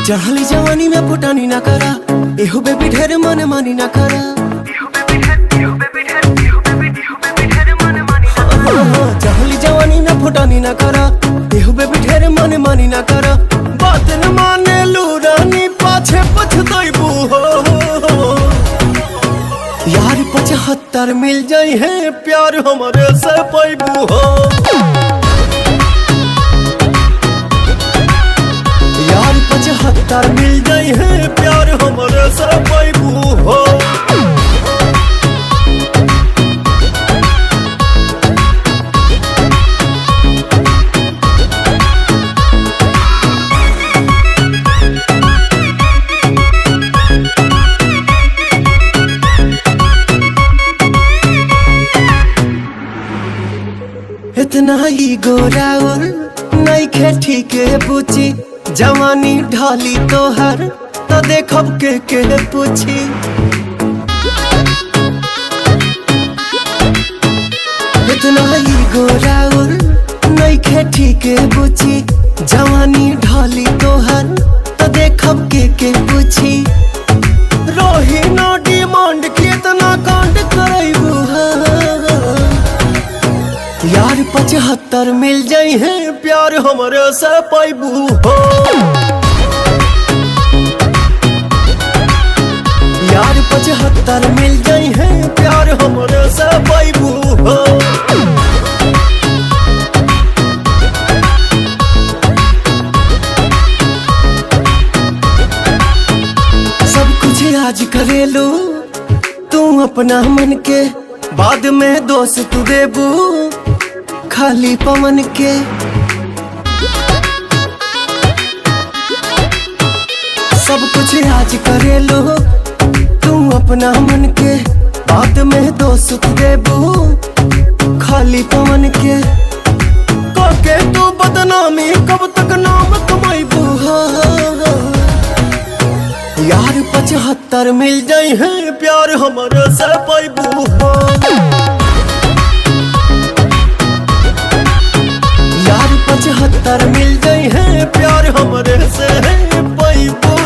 चढ़ली जवानी में फुटानी ना करा, एहो बेबी ढेर मन मानी ना करा। चढ़ली जवानी में फुटानी ना करा, एहो बेबी ढेर मन मानी ना करा। बात न माने लू रानी, पाछे पछताइबू हो। यार 75 मिल जाई है, प्यार हमारे से पाइबू हो। यार 75 मिल जाई है, प्यार हमारे से पाइबू हो। इतना ही गोराउर नइखे ठीके पूछी, जवानी ढाली तोहर तो देखब के पूछी। इतना ही गोराउर नइखे ठीके पूछी, जवानी ढाली तोहर तो देखब के पूछी। रोही नो डिमांड की इतना कांड करैबू यार 75 मिल जाई है, प्यार हमारे से पाइबू हो। यार 75 मिल जाई है, प्यार हमारे से पाइबू हो। सब कुछ आज करेलू तू अपना मन के, बाद में दोस्त तू देबू खाली पवन के। सब कुछ आज करे लो तू अपना मन के, बाद में दोस्त देबू खाली पवन के। के तू बदनामी कब तक नाम कमाइबू हो। यार 75 मिल जाई है, प्यार हमारे से पाइबू हो। यार 75 मिल गई है, प्यार हमारे से पाइबू।